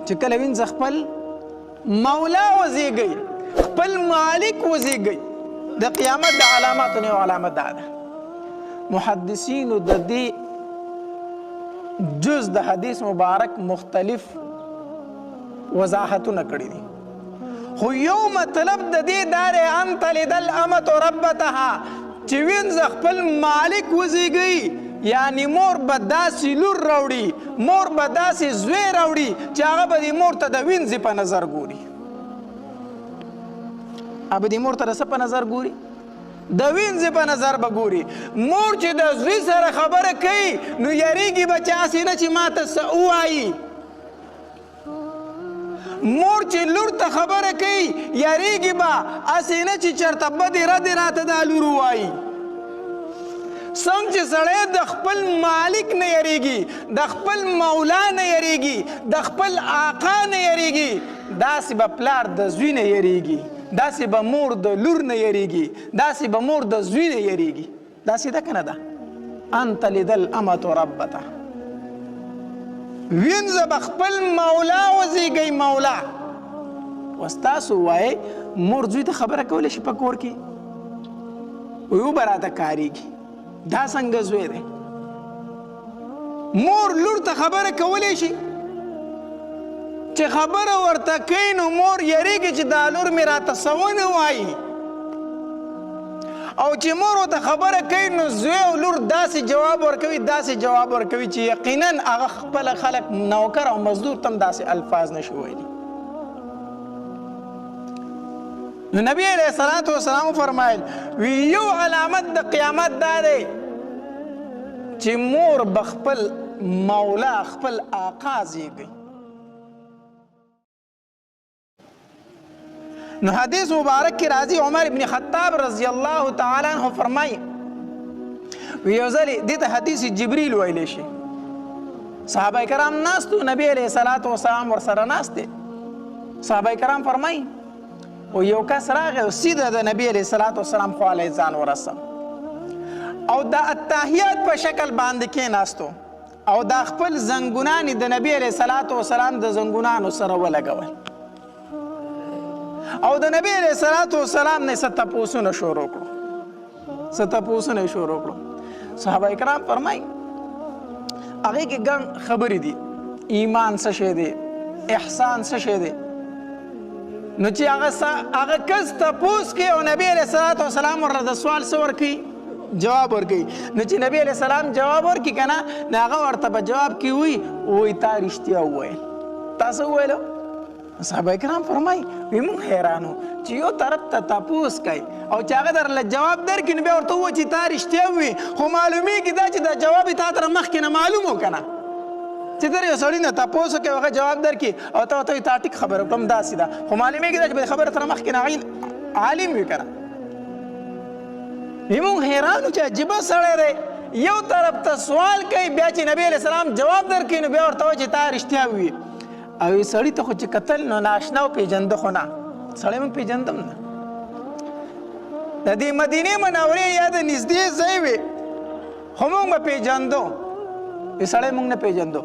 چې کله وینځ خپل مولا وزیږي خپل مالک وزیږي د قیامت د علاماتو نه علامت دا ده. محدثینو د دې جز د حدیث مبارک مختلف وضاحتونه کړي دي، خو یو مطلب د دې دا دی ان تلد الامة ربتها چې وینځ خپل مالک وزیږي، یعنی مور به داسې لور راوړي، مور به داسې زوی راوړي چې هغه به دې مور ته د وینځې په نظر ګوري. هغه به دې مور ته د څه په نظر ګوري؟ د وینځې په نظر به ګوري. مور چې د زوی سره خبره کوي نو یریږي به چې هسې نه چې ما ته څه ووایي. مور چې لور ته خبره کوي یریږي به هسې نه چې چېرته بدې ردې راته دا لور ووایي. څنګه چې سړی د خپل مالک نه یریږي، د خپل مولا نه یریږي، د خپل آقا نه یریږي، داسې به پلار د زوی نه یریږي، داسې به مور د لور نه یریږي، داسې به مور د زوی نه یریږي. داسې ده که نه ده؟ ان تلد الامة ربته، وینځه به خپل مولا وزیږئ. مولا وستاسو وایي مور زوی ته خبره کولی شي په کور کې؟ ویو به راته کارېږي. دا څنګه زوی دی؟ مور لور ته خبره کولی شي؟ چې خبره ورته کوي نو مور یریږي چې دا لور مې راته څه ونه وایي، او چې مور ورته خبره کوي نو زوی او لور داسې جواب ورکوي، داسې جواب ورکوي چې یقینا هغه خپله خلک نوکر او مزدور ته هم داسې الفاظ نشي ویلی. نو نبی علیه الصلاة والسلام فرمایل وی یو علامت د قیامت دا دی چې مور به خپل مولا خپل آقا زیږي. نو حدیث مبارک کی راضی عمر ابن خطاب رضی الله تعالی عنہ فرمای وی یو ځل دې ته حدیث جبریل ویلی شي. صحابه کرام ناستو، نبی علیه الصلاة والسلام ورسره ناسته. صحابه کرام فرمای او یو کس راغی او سیده د نبی علیه الصلاة والسلام خواله ځان ورسم او د التحیات په شکل باندې کېناستو او دا خپل زنګونان د نبی علیه الصلاة والسلام د زنګونانو سره ولګول او د نبی علیه الصلاة والسلام نه څه تپوسونه شروع کړو. صحابه کرام فرمایي هغې کې ګڼ خبرې دي، ایمان څه شی دی، احسان څه شی دی. نو چې هغه کس تپوس کوي او نبی علیه الصلاة والسلام ورته د سوال څه ورکوي؟ جواب ورکوي. نو چې نبی علیه السلام جواب ورکړي که نه نو هغه ورته په جواب کې وایي تا رښتیا وویل. تا څه وویلو؟ صحابه کرام فرمایي وی موږ حیرانو چې یو طرف ته تپوس کوي او چې هغه درله جواب درکړي نو بیا ورته ووایي چې تا رښتیا ووایي، خو معلومیږي دا چې دا جواب یې تا ته مخکې نه معلوم و که نه، چې در یو سړي نه تپوس وکړي هغه جواب درکړي او ته ورته وایي تا ټیک خبره وکړم داسې ده، خو معلومیږي دا چې به خبره تر مخکې نه عالم وي که نه. موږ حیرانو چې عجیبه سړی دی، یو طرف ته سوال کوي بیا چې نبی علیه السلام جواب درکړي نو بیا ورته وایي چې تا رښتیا ووایي. او سړی ته خو چې کتل نو ناشنا او پیژنده خو نه، سړی موږ پیژندم نه. د دې مدینې منورې یا د نږدې ځای وي خو موږ به پیژندو، سړی موږ نه پیژندو.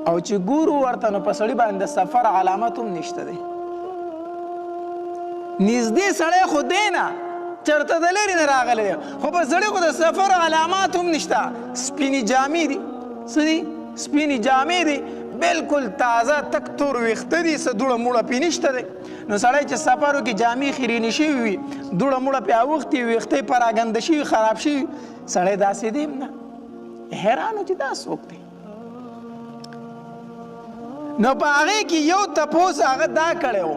او چې ګورو ورته نو په سړي باندې د سفر علامت هم نشته دی. نږدې سړی خو دی نه، چېرته د لرې نه راغلی دی، خو په سړي خو د سفر علامات هم نشته. سپینې جامې دي، څه دي؟ سپینې جامې دي، بالکل تازه تک تور ویښته دي، څه دوړه موړه پې نشته دی. نو سړی چې سفر وکړي جامې خیرینې شوي وي، دوړه موړه پې اوښتې وي، ویښته یې پراګنده شوي خراب شوي، سړی داسې دی هم نه. حیران و چې دا څوک دی. نو په هغې کې یو تپوس هغه دا کړی و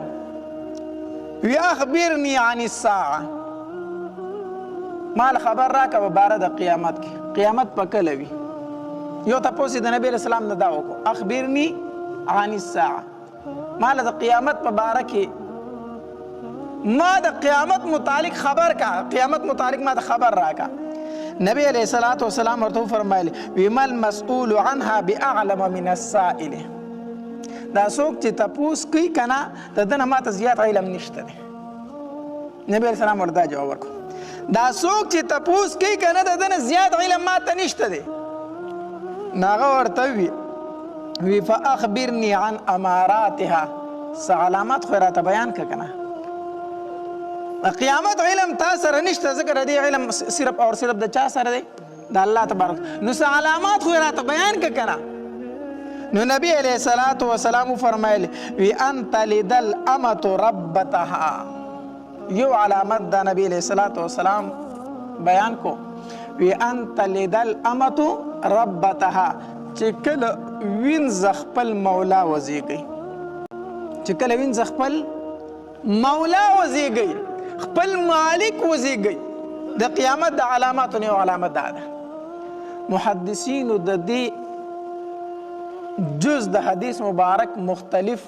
وی اخبرني عن الساعه، مال خبر راکړه په باره د قیامت کې، قیامت په کله وي. یو تپوس د نبی علیه السلام نه دا وکړو اخبرني عن الساعه، مال د قیامت په باره کې ما د قیامت متعلق خبر کا، قیامت متعلق ما د خبر راکا. نبی علیہ الصلوۃ والسلام ورته فرمایلی ویما المسؤول عنها باعلم من السائل، دا څوک چې تپوس کوي کنه د دنه ماته زیات علم نشته دی. نبی علیہ السلام ورته جواب ورکړ دا څوک چې تپوس کوي کنه د دنه زیات علم ماته نشته دی. ناغه ورته وی وی فاخبرنی عن اماراتها څه علامات خو راته بیان که کنه قیامت علم تا سره نشته ځکه دې علم صرف اور صرف د چا سره دی د الله تبارک نو څه علامات خو راته بیان که کنه نو نبی علیہ الصلوۃ والسلام فرمایل وی ان تلد الامه ربتها یو علامت د نبی علیہ الصلوۃ والسلام بیان کو وی ان تلد الامه ربتها چې کله وینځ خپل مولا وزیږي چې کله وینځ خپل مولا وزیږي خپل مالک وزیږي د قیامت د علاماتو نه علامت ده محدثینو د دې جز د حدیث مبارک مختلف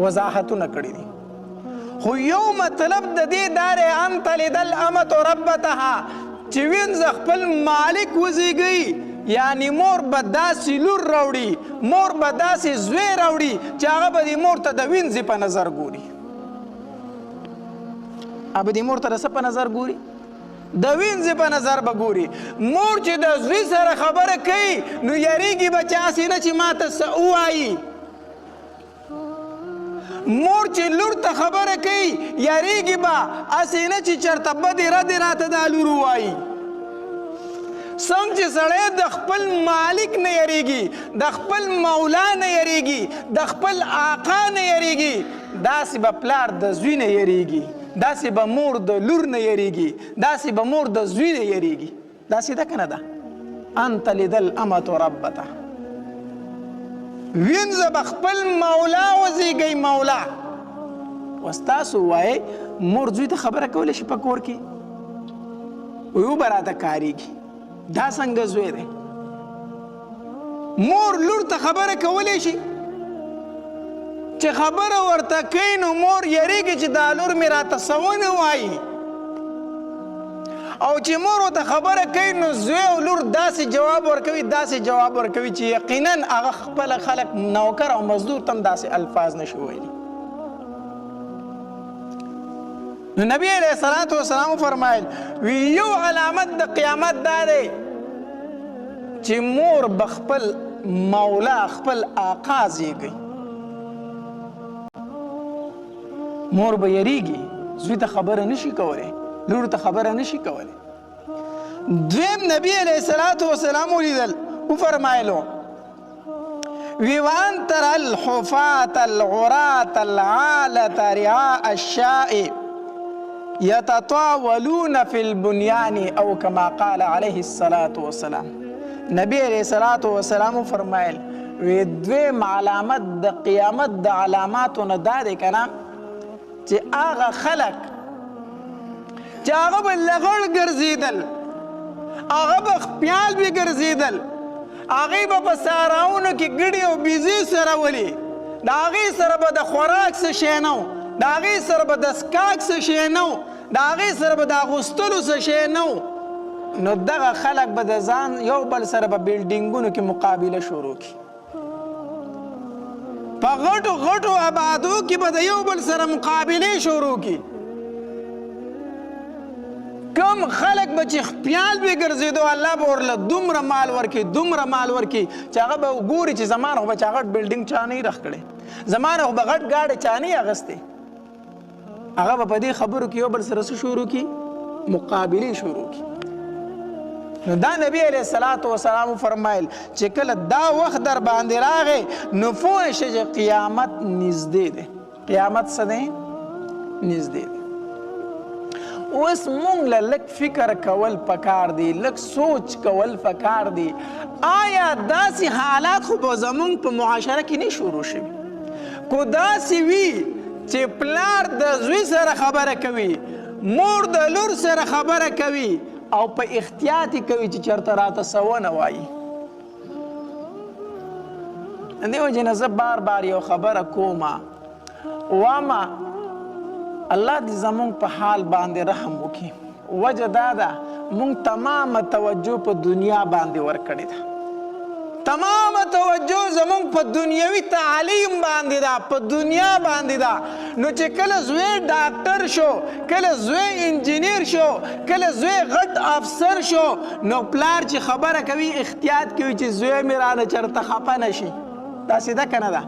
وضاحتونه کړي دي خو یو مطلب د دې دار ان تلد الامه ربتها چې وینځ خپل مالک وزیږي یعنی مور به داسې لور راوړي مور به داسې زوی راوړي چې هغه به دې مور ته د وینځې په نظر ګوري هغه به دې مور ته د څه په نظر ګوري د وینځې په نظر به ګوري مور چې د زوی سره خبره کوي نو یریږي به چې هسې نه چې ما ته څه ووایي مور چې لور ته خبره کوي یریږي به هسې نه چې چېرته بدې ردې راته دا لور ووایي څنګه چې سړی د خپل مالک نه یریږي د خپل مولا نه یریږي د خپل آقا نه یریږي داسې به پلار د زوی نه یریږي داسې به مور د لور نه یریږي داسې به مور د زوی نه یریږي داسې ده که نه ده ان تلد الامه ربتها وینځه به خپل مولا وزیږئ مولا اوس تاسو وایئ مور زوی ته خبره کولی شي په کور کې وی وبه راته کارېږي دا څنګه زوی دی مور لور ته خبره کولی شي چې خبره ورته کوي نو مور یریږي چې دا لور مې راته څه ونه وایي او چې مور ورته خبره کوي نو زوی او لور داسې جواب ورکوي چې یقینا هغه خپله خلک نوکر او مزدور ته هم داسې الفاظ نشي ویلی نو نبی علیہ الصلوۃ والسلام فرمایل وی یو علامت د قیامت دا دی چې مور بخپل مولا خپل آقا زیږي مور به یریږي زوی ته خبره نشي کولی لور ته خبره نشي کولی دویم نبی علیہ الصلوۃ والسلام ولیدل وفرمایلو وی وان تر الحفاة العراة العالة رعاء الشاء یتطاولون فی البنیان او کما قال علیه الصلاة والسلام نبی علیہ الصلاة والسلام فرمایل وی دویم علامت د قیامت د علاماتو نه دا دی که نه چې هغه خلک چې هغه به لغړ ګرځېدل هغه به خپیال به ګرځېدل هغوی به په صحراونو کې ګډې او بیزې سره ولي د هغې سره به د خوراک څه شی نه و د هغې سره به د څښاک څه شی نه و د هغې سره به د اغوستلو څه شی نه و نو دغه خلک به د ځان یو بل سره به بیلډینګونو کې مقابله شروع کړي په غټو غټو آبادو کې به د یو بل سره مقابلې شروع کړي کم خلک به چې خپیال به ګرځېدو الله به ورله دومره مال ورکړي چې هغه به وګوري چې زما نه خو به چا غټ بلډینګ چا نه یې رخ کړی زما نه خو به غټ ګاډی چا نه یې اخیستی هغه به په دې خبرو کې یو بل سره څه شروع کړي مقابلې شروع کړي نو دا نبی علیہ الصلوۃ والسلام فرمایل چې کله دا وخت در باندې راغی نو پوه شه چې قیامت نږدې دی قیامت څه دی نږدې دی اوس مونږ له لږ فکر کول پکار دی لږ سوچ کول پکار دی آیا داسې حالات خو به زمونږ په معاشره کې نه شروع شوي کو داسې وي چې پلار د زوی سره خبره کوي مور د لور سره خبره کوي او په احتیاط کوي چې چېرته راته څه ونه وایي دې وجې نه زه بار بار یو خبره کومه واما الله دې زمونږ په حال باندې رحم وکړي وجه دا ده مونږ تمامه توجه په دنیا باندې ورکړې ده تمام توجه زمونږ په دنیوي تعلیم باندې ده، په دنیا باندې ده. نو چې کله زوی ډاکټر شو، کله زوی انجینیر شو، کله زوی غټ افسر شو، نو پلار چې خبره کوي احتیاط کوي چې زوی مې رانه چېرته خفه نه شي. داسې ده که نه ده؟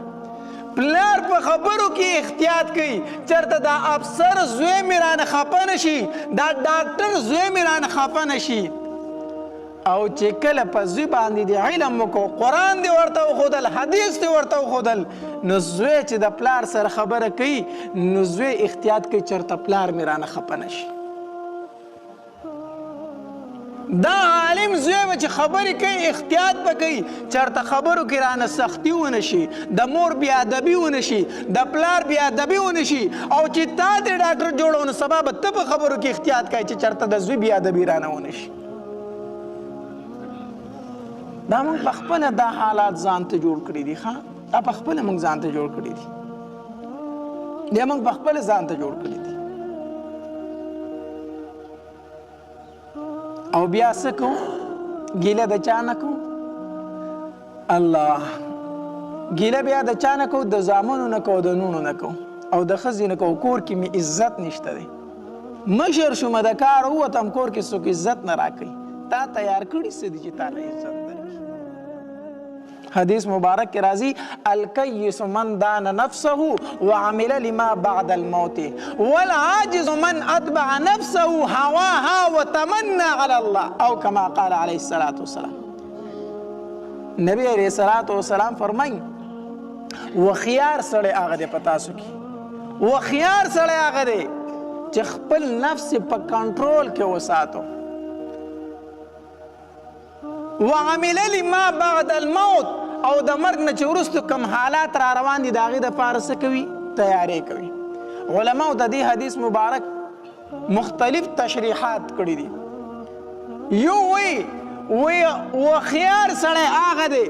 پلار په خبرو کې احتیاط کوي چېرته دا افسر زوی مې رانه خفه نه شي، دا ډاکټر زوی مې رانه خفه نه شي. او چې کله په زوی باندې د علم وکړو، قرآن دې ورته وښودل، حدیث دې ورته وښودل، نو زوی چې د پلار سره خبره کوي نو زوی احتیاط کوي چېرته پلار مې رانه خفه نه شي. دا عالم زوی به چې خبرې کوي احتیاط به کوي چېرته خبرو کې رانه سختي ونه شي، د مور بې ادبي ونه شي، د پلار بې ادبي ونه شي. او چې تا دې ډاکټر جوړو نو سبا به ته په خبرو کې احتیاط کوي چې چېرته د زوی بې ادبي رانه ونه شي. دا موږ په خپله دا حالات ځان ته جوړ کړي دي. ښه، دا په خپله موږ ځان ته جوړ کړي دي، دا موږ په خپله ځان ته جوړ کړي دي. او بیا څه کوو؟ ګیله د چا نه کوو؟ الله، ګیله بیا د چا نه کوو؟ د زامنو نه کوو، د نونو نه کوو، او د ښځې نه کوو. کور کې مې عزت نشته دی، مشر شومه د کار ووتم، کور کې څوک عزت نه راکوي. تا تیار کړي څه دي چې تا له عزت درکړي؟ حدیث مبارک کې راځي الکیس من دان نفسه وعمل لما بعد الموت والعاجز من اتبع نفسه هواها وتمنى على الله او كما قال عليه الصلاة والسلام. نبی علیہ الصلاة والسلام فرمایي وخیار سړی هغه دی په تاسو کې، وخیار سړی هغه دی چې خپل نفس په کنټرول کې وساتو. وعمل لما بعد الموت، او د مرګ نه چې وروسته کوم حالات را روان دي د هغې دپاره څه کوي؟ تیاری کوي. علماو د دې حدیث مبارک مختلف تشریحات کړي دي. یو وایي وخیار سړی هغه دی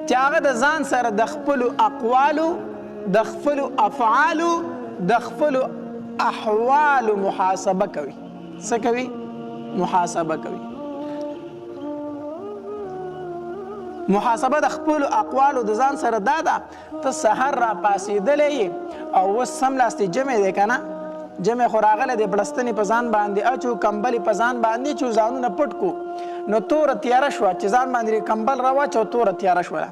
چې هغه د ځان سره د خپلو اقوالو، د خپلو افعالو، د خپلو احوالو محاسبه کوي. څه کوي؟ محاسبه کوي. محاسبه د خپلو اقوالو د ځان سره دا ده، ته سحر را پاسېدلی یې او اوس سملاستې جمع دی که نه، جمع خو راغلی دی، بړستنې په ځان باندې اچو، کمبلې په ځان باندې اچو، ځانونه پټ کړو، نو توره تیاره شوه چې ځان باندې کمبل راواچو، توره تیاره شوله.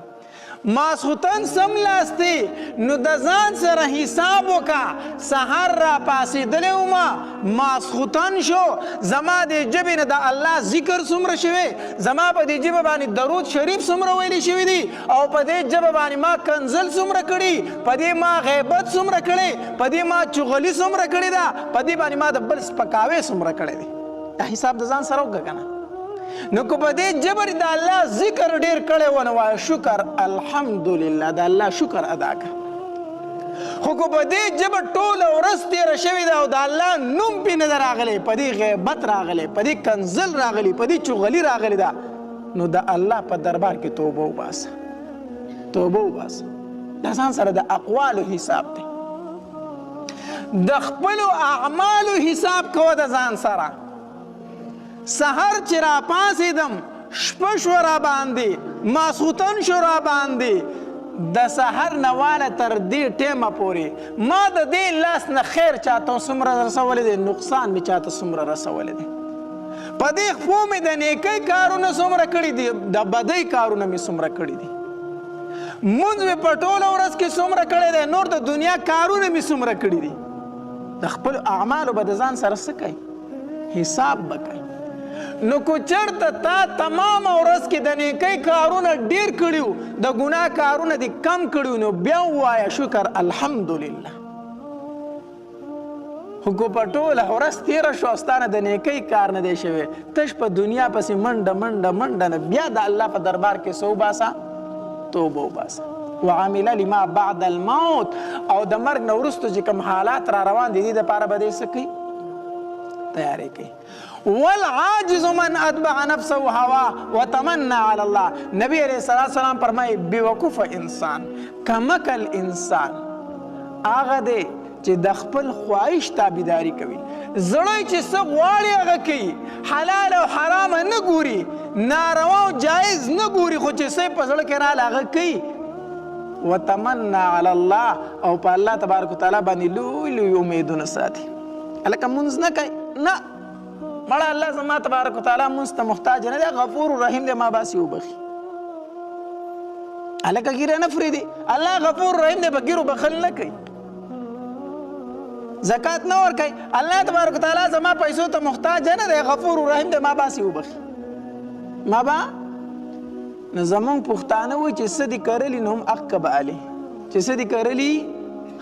ماسخوتن سملاستې نو د ځان سره حساب وکړه، سحر را پاسېدلی ومه، ماسخوتن شو، زما د ژبې نه د الله ذکر څومره شوی، زما په دې ژبه باندې درود شریف څومره ویلی شوي دي، او په دې ژبه باندې ما کنزل څومره کړي، په دې ما غیبت څومره کړی، په دې ما چغلي څومره کړې ده، په دې باندې ما د بل سپکاوی څومره کړی دی. دا حساب د ځان سره وکړه که نه. نو که په دې جبر د الله ذکر ډیر کړی و نو وایه شکر الحمدلله، د الله شکر ادا کړه. خو که په دې جبر ټوله ورځ تېره شوې ده او د الله نوم پې نه ده راغلی، په دې غیبت راغلی، په دې کنزل راغلی، په دې چغلي راغلی ده، نو د الله په دربار کې توبه وباسه، توبه وباسه. دا ځان سره د اقوالو حساب دی، د خپلو اعمالو حساب کوه د ځان سره. سحر چې را پاسېدم، شپه شوه را باندې، ماسخوتن شو را باندې، د سحر نه واله تر دې ټیمه پورې ما د دې لاس نه خیر چاته څومره رسولی دی، نقصان مې چاته څومره رسولی دی. په دې خپو مې د نیکۍ کارونه څومره کړي دي، د بدۍ کارونه مې څومره کړي دي، مونځ مې په ټوله ورځ کې څومره کړی دی، نور د دنیا کارونه مې څومره کړي دي. د خپلو اعمالو به د ځان سره څه کوي؟ حساب به کوي. نو کو چرته تا تمام ورځ کې د نیکۍ کارونه ډیر کړي، د ګناه کارونه دې کم کړي، نو بیا ووایه شکر الحمدلله. خو که په ټوله ورځ تېره شوه ستا نه د نیکۍ کار نه دی شوی، تش په دنیا پسې منډه منډه منډه نه، بیا د الله په دربار کې څه وباسه؟ توبه وباسه. وعمل لما بعد الموت، او د مرګ نه وروسته چې کوم حالات را روان دي دې دپاره به دې څه کوي؟ تیاری کوي. والعاجز من اتبع نفسه هوا وتمنى على الله. نبی علیہ السلام فرمایي بیوقوف انسان، کمکل انسان هغه دی چې د خپل خواهش تابعداري کوي، زړی چې څه غواړي هغه کوي، حلال او حرام نه ګوري، ناروا او جایز نه ګوري، خو چې څه په زړه کې راغله هغه کوي. وتمنا علی الله، او په الله تبارک وتعالی باندې لوی لوی امیدونه ساتي. هلکه مونځ نه کوي، نه مړه الله زما تبارک وتعالی مونځ ته محتاج نه دی، غفور رحیم دی، ما باسي وبخي. هلکه ګیره نه پرېږدي، الله غفور رحیم دی، په ګیرو بخل نه کوي. زکات نه ورکوي، الله تبارک وتعالی زما پیسو ته محتاج نه دی، غفور رحیم دی، ما باسي وبخي. ما با نو زمونږ پښتانه وایي چې څه دي کرلي نو هم حق به اخلي، چې څه دي کرلي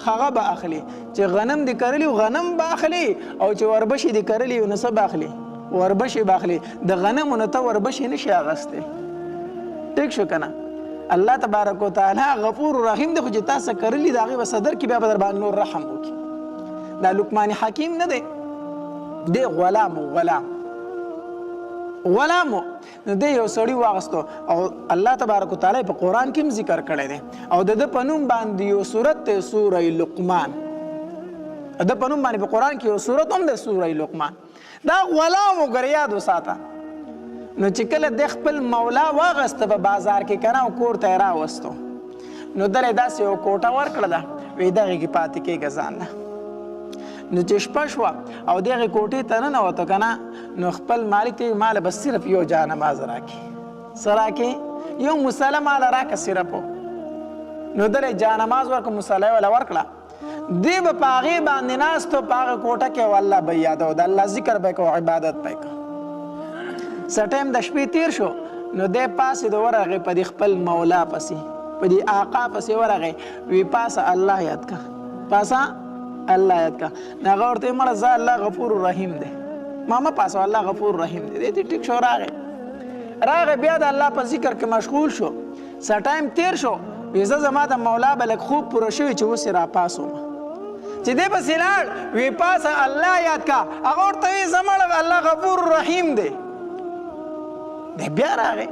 هغه به اخلي، چې غنم دي کرلي غنم به اخلي، او چې وربشې دي کرلي نو څه به اخلي؟ وربشې به اخلي. د غنمو نه ته وربشې نشي اخیستی. ټیک شو که نه؟ الله تبارک وتعالی غفور رحیم دی، خو چې تا څه کرلي د هغې به صدر کړي، بیا به در باندې نور رحم وکړي. دا لقمان حکیم نه دی، دی غلام غلامو. نو دی یو سړي واغستو، او الله تبارک وتعالی په قرآن کې هم ذکر کړی دی، او د ده په نوم باندې یو سورت دی سوره لقمان. د ده په نوم باندې په قرآن کې یو سورت هم دی سوره لقمان. دا غلام وګوره، یاد وساته. نو چې کله د خپل مولا واغسته په بازار کې که نه، او کور ته یې راوستو، نو دله یې داسې یو کوټه ورکړه ده، وایي دغې کې پاتې کېږه ځان نه. نو چې شپه شوه او دغې کوټې ته ننوتو که نه، نو خپل مالک ته یې ماله بس صرف یو جانماز راکړي. څه راکړي؟ یو مصله ماله راکړه صرفو. نو دله یې جانماز ورکړه، مصله یې وله ورکړه. دی به په هغې باندې ناست و، په هغه کوټه کې والله به یادو، د الله ذکر به یې کو، عبادت به یې کو. څه ټایم د شپې تیر شو، نو دی پاسې د ورغې په دې خپل مولا پسې، په دې آقا پسې ورغې، وی پاسه الله یاد کا، پاسه الله یاد کا. نو هغه ورته ویې مړه زه الله غفور رحیم دی، ما مه پاسه، الله غفور رحیم دی. دی ټیک شو، راغی بیا د الله په ذکر کې مشغول شو. څه ټایم تیر شو، وی زه زما د مولا به لږ خوب پوره شوي چې اوس یې راپاسوم. چې دی پسې لاړ، وی پاسه الله یاد کا، هغه ورته ویې زه مړه الله غفور رحیم دی. دی بیا راغی.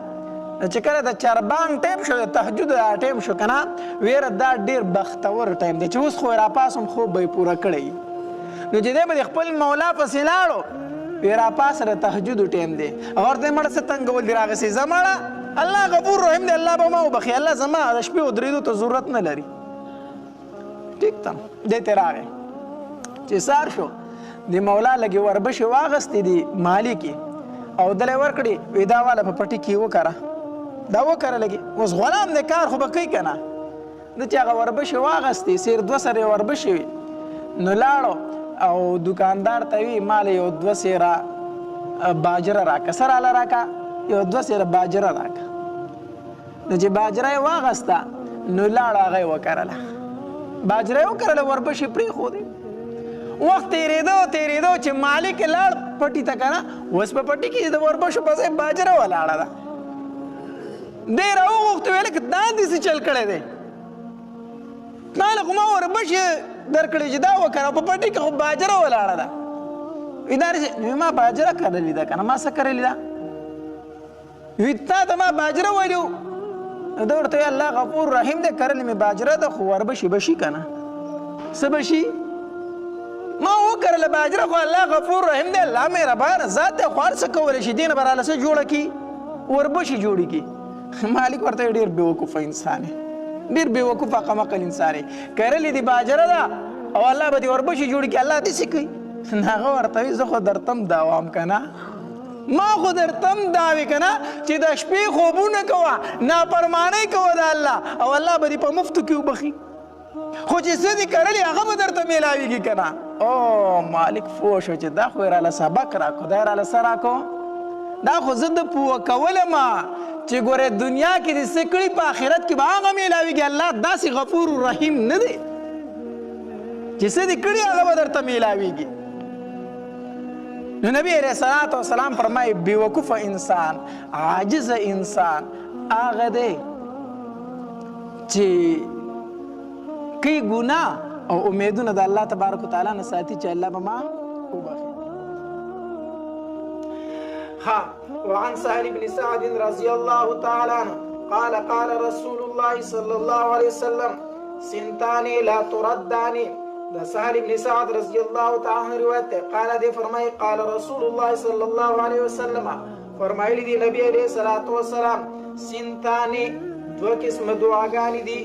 چې کله د چربان ټیم شو، د تهجد ټیم شو که نه، ویره دا ډېر بختور ټیم دی چې اوس خو یې راپاسم، خوب به یې پوره کړی. نو چې دی به د خپل مولا پسې لاړو، وی راپاسه د تهجد ټیم دی. هغه ورته مړه څه تنګول دي راغسې، زه مړه الله غفور رحیم دی، الله به ما وبخي، الله زما د شپې ودرېدو ته ضرورت نه لري. ټیک ته دی ته راغی. چې سار شو، د مولا لږې وربشې واغستې دي مالکې، او دله یې ورکړې، وی دا واله په پټي کې وکره، دا وکره لګي. اوس غلام دی، کار خو به کوي که نه. ده چې هغه وربشې واغستې، سیر 2 سرې وربشې وي، نو لاړو او دکاندار ته وی مال یو 2 سیره باجره راکه، څه راله راکه؟ یو 2 سیره باجره راکه. نو چې باجره یې واغسته، نو لاړه هغه یې وکرله، باجره یې وکرله، وربشې پرېښودې. وخت تېرېدو چې مالک یې لاړ پټي ته که نه، اوس په پټي کې د وربشو په ځای باجره ولاړه ده. دی راوغوښتو، ویل که دا دې څه چل کړی دی، تا له خو ما وربشې درکړې چې دا وکړه، په پټي کې خو باجره ولاړه ده. وی دا رسې، ما باجره کرلې ده که نه، ما څه کرلې ده؟ وی تا ته ما باجره ویلي وو. نو ده ورته وی الله غفور رحیم دی، کرلې مې باجره ده، خو وربشې به شي که نه، څه به شي؟ ما وکرله باجره، خو الله غفور رحیم دی، الله مهربانه ذات دی، خو هر څه کولی شي، دې نه به راله څه جوړه کړي؟ وربشې جوړې کړي. مالک ورته ډېر بېوقوفه انسان دی، ډېر بېوقوفه قمقل انسان دی. کرلې دي باجره ده، او الله به دې وربشې جوړې کړي، الله داسې کوي. هغه ورته وایي زه خو درته هم داوام که نه، ما خو درته هم داوې که نه چې د شپې خوبونه کوه، نافرمانۍ کوه د الله، او الله به دې په مفتو کې وبخي، خو چې څه دې کرلې هغه به درته میلاویږي که نه. او مالک پوه شو چې دا خو یې راله سبق راکړو، دا یې راله څه راکړو، دا خو زه د پوه کولم چې ګوره دنیا کې دې څه کړي، په آخرت کې به هغه میلاویږي. الله داسې غفور رحیم نه دی چې څه دې کړي هغه به درته میلاویږي. نو نبی علیه الصلاة والسلام فرمایي بېوقوفه انسان، عاجز انسان هغه دی چې کوي ګناه او امیدونه د الله تبارک وتعالی نه ساتي چې الله به ما وبخي. وعن سهل بن سعد رضي الله تعالى عنه قال قال رسول الله صلى الله عليه وسلم سنتان لا تردان دا سهل ابن سعد رضی الله تعالی عنہ روایت ہے قال دے فرمائے قال رسول الله صلی الله علیه وسلم فرمایلی دی نبی علیہ الصلوۃ والسلام سنتانی دو قسم دعاګانی دي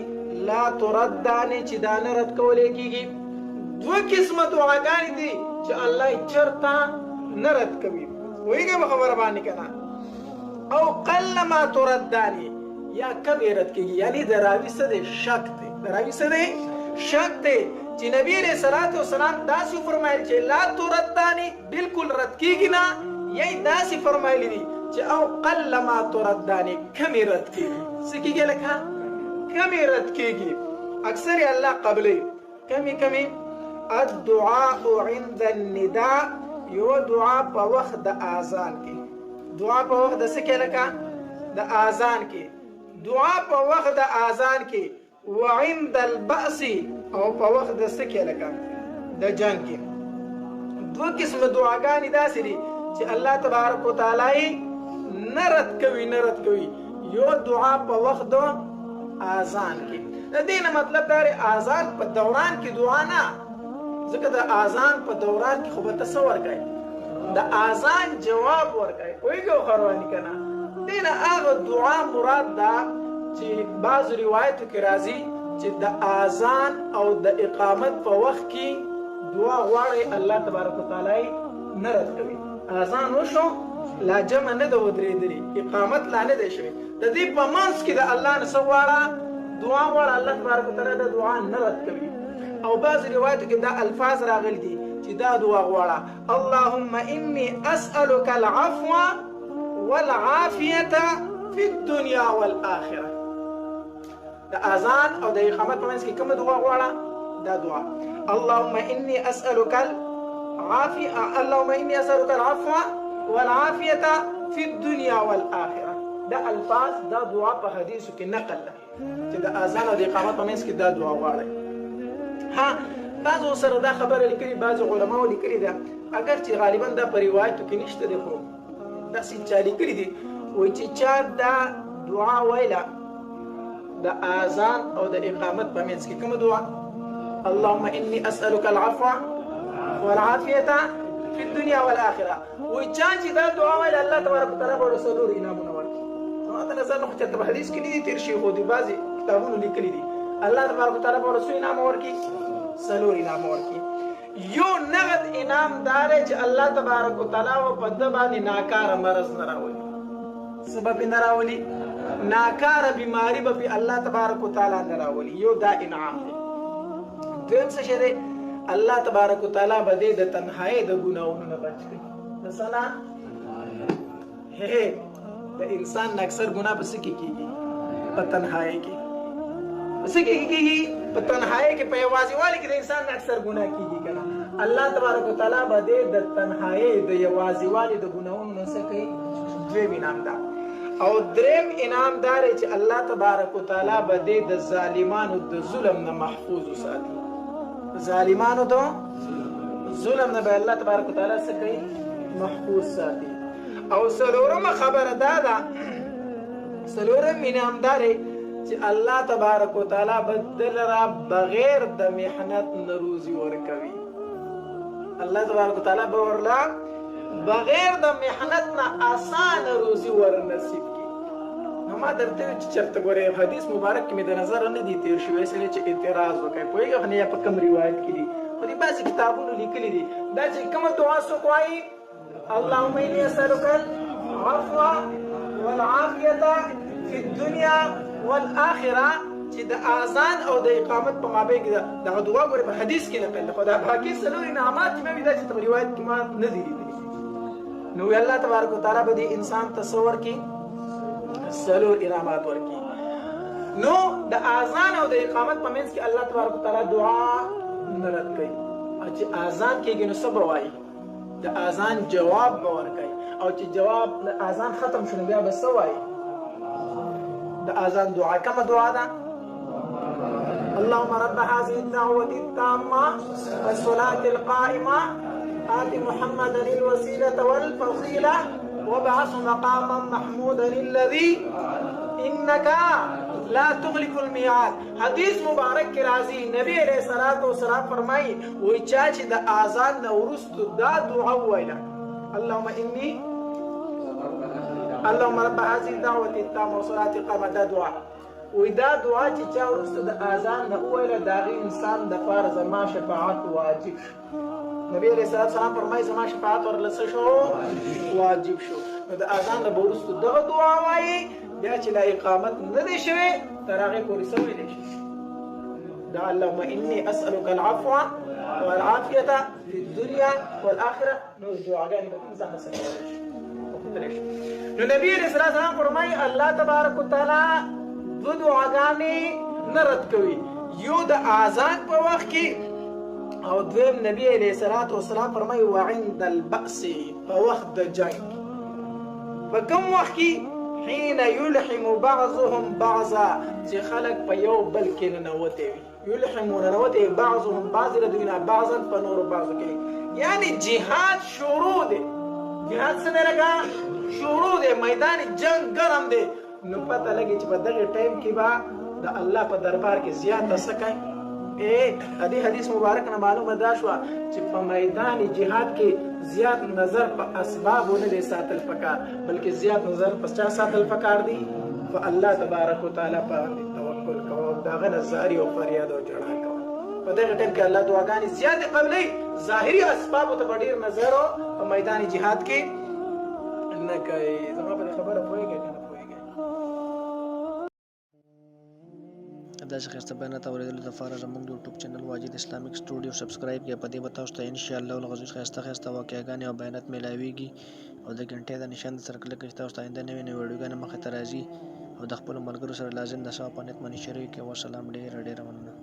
لا تردانی چې دا نه رد کولې کیږي دو قسم دعاګانی دي چې الله چرتا نه رد کوي وایګه خبر باندې کنا او قل ما تردانی یا کبه رد کیږي یعنی دراوی څه دي شک دي دراوی څه دي شک دي چې نبی علیہ الصلوۃ والسلام داسې فرمایل چې لا تردانی بالکل رد کیږي نه یی داسې فرمایلی دي چې او قل ما تردانی کمی رد کیږي سکیږي لکه کمی رد کیږي اکثر الله قبلې کمی الدعاء عند النداء یو دعا په وخت د اذان کې دعا په وخت د سکه لکه د اذان کې دعا په وخت د اذان کې وعند البأس او په وخت د سکه لکه د جنگ کې دو قسم دعاګانې داسې دي چې الله تبارک وتعالى نرد کوي یو دعا په وخت د اذان کې د دې مطلب دا اذان په دوران کې دعا نه ځکه د اذان په دوران کې خو به تصور کوي د اذان جواب ورکوي وایګو خروانی کنه دین هغه دعا مراد ده چې بعض روایت کې راځي چې د اذان او د اقامت په وخت کې دعا غواړي الله تبارک وتعالى نه رد کوي اذان وشو لا جمع نه د ودرېدلې اقامت لا نه دی شوی د دې په منځ کې د الله نه سواړه دعا غواړي الله تبارک وتعالى د دعا نه رد کوي او بعض روایت کې دا الفاظ راغلي دي چې دا دعا غواړه اللهم اني اسالك العفو والعافيه في الدنيا والاخره د اذان او د اقامت په منځ کې کومه دعا غواړه دا دعا اللهم اني اسالك العفو والعافيه في الدنيا والاخره دا الفاظ دا دعا په حدیثو کې نقل ده چې د اذان او د اقامت په منځ کې دا دعا غواړي ها بعضو سره دا خبره لیکلي بعض علماء لیکلي ده اگر چې غالبا دا په روایتو کې نشته ده خو دا چې چا لیکلي دي وایي چې چا دا دعا ویله د اذان او د اقامت په منځ کې کومه دعا اللهم اني اسالك العفو والعافيه في الدنيا والاخره وایي چا چې دا دعا ویله الله تبارک وتعالى به رسول انعامونه ورکړي دا نظر نو چې په حدیث کې دي تیر شي خو دي بعضي کتابونو لیکلي دي الله تبارک وتعالى به رسول انعام ورکړي سلور انعام ورکړي یو نغد انعام دار چې الله تبارک وتعالى په د باندې ناکاره مرض نه راولي سبب نه راولي ناکاره بیماری به الله تبارک وتعالى نه راولي یو دا انعام دی دویم څه شی دی الله تبارک وتعالى به د تنهایی د ګناہوں نه بچ کړي د سنا د انسان اکثر ګناه پس کیږي په تنهایی کې په تنهایی کې په یوازیوالي کې د انسان اکثر ګناه کیږي کنه الله تبارک وتعالى به د تنهایی د یوازیوالي د ګناہوں نه سکي دوی انعام ده او دریم انعام دار چې الله تبارک وتعالى به د ظالمانو د ظلم نه محفوظ وساتي ظالمانو د ظلم نه به الله تبارک وتعالى سکي محفوظ ساتي او سلورم خبره ده سلورم انعام دار چې الله تبارک وتعالى بدل را بغیر د محنت نروزی ورکوي الله تبارک وتعالى به ورلا بغیر د محنت نه آسان روزي ورنصیب کی نو ما درته چې چرته ګوره حدیث مبارک کې مې د نظر نه دي تیر شوی سره چې اعتراض وکړي کوئی غنیا په کوم روایت کې دي خو دې بعضی کتابونو لیکلي دي دا چې کومه دعا سو کوي اللهم اني اسالك العفو والعافيه في الدنيا والاخره چې د اذان او د اقامت په مابین کې دا دعا ګوره په حدیث کې نه خو دا باقي سلور انعامات مې دا چې په روایت کې ما نه دي لیدلي نو الله تبارک وتعالى به دې انسان تصور کې سلور انعامات ورکړي نو د اذان او د اقامت په منځ کې الله تبارک وتعالى دعا نه رد کوي چې اذان کېږي نو څه به وایي د اذان جواب به ورکوي او چې جواب د اذان ختم شو بیا به څه وایي د اذان دعا کومه دعا ده اللهم رب هذه الدعوة التامة والصلاة القائمة آت محمدا الوسيلة والفضيلة وابعث مقاما محمودا الذي إنك لا تخلف المیعاد. حدیث مبارک کې راځي نبی علیہ الصلوۃ والسلام فرمایي وایي چا چې د اذان نه وروسته دا دعا وویله اللهم رب هذه الدعوة التامة والصلاة القائمة دا دعا وایي دا دعا چې چا وروسته د اذان نه وویله د هغې انسان دپاره زما شفاعت واجب شو. نبی علیہ السلام فرمایي زما شفاعت ورله څه شو واجب شو. نو د اذان نه به وروسته دغه دعا وایي بیا چې لا اقامت نه دی شوی تر هغې پورې څه ویلی شي دا اللهم انی اسألک العفو والعافیة فی الدنیا والآخرة. نو دعاګانې به انسان نه سره کولی شي. نو نبی علیہ السلام فرمایي الله تبارک وتعالی دو دعاګانې نه رد کوي یو د اذان په وخت کې او دویم نبی علیہ السلام فرمایي وعند البأس په وخت د جنگ. په کوم وخت کې حين يلحم بعضهم بعضا چې خلک په یو بل کې ننوتې وي یلحم ننوتې بعضهم بعض د دوی نه بعضا په نورو بعضو کې یعنی جهاد شروع دی. جهاد څه دی لکه شروع دی میدان جنگ ګرم دی. نو پته لګي چې په دغه ټایم کې به د الله په دربار کې زیاته څه کوي. دې حدیث مبارک نه معلومه دا شوه چې په میدان جهاد کې زیات نظر په اسبابو نه دی ساتل پکار بلکې زیات نظر په چا ساتل پکار دی په الله تبارک وتعالی باندې توکل کوه او د هغه نه زاري او فریاد او ژړا کوه. په دغه ټایم کې الله دعاګانې زیاتې قبلوي ظاهري اسبابو ته په ډېر نظر په میدان جهاد کې نه کوي. زما په خبره پوهېږئ که نه پوهېږئ؟ داسې ښایسته بیانات اورېدلو لپاره زموږ د یوټیوب چینل واجد اسلامیک سټوډیو سبسکرایب کړئ. په دې به تاسو ته انشاءالله العزیز ښایسته واقعګانې او بیانات میلاویږي او د غنټې د نشان سره کلک کړئ چې تاسو ته آینده نوې ویډیوګانې مخې ته راځي او د خپلو ملګرو سره لازم د ثواب په نیت باندې شریک کړئ. والسلام. ډېره مننه.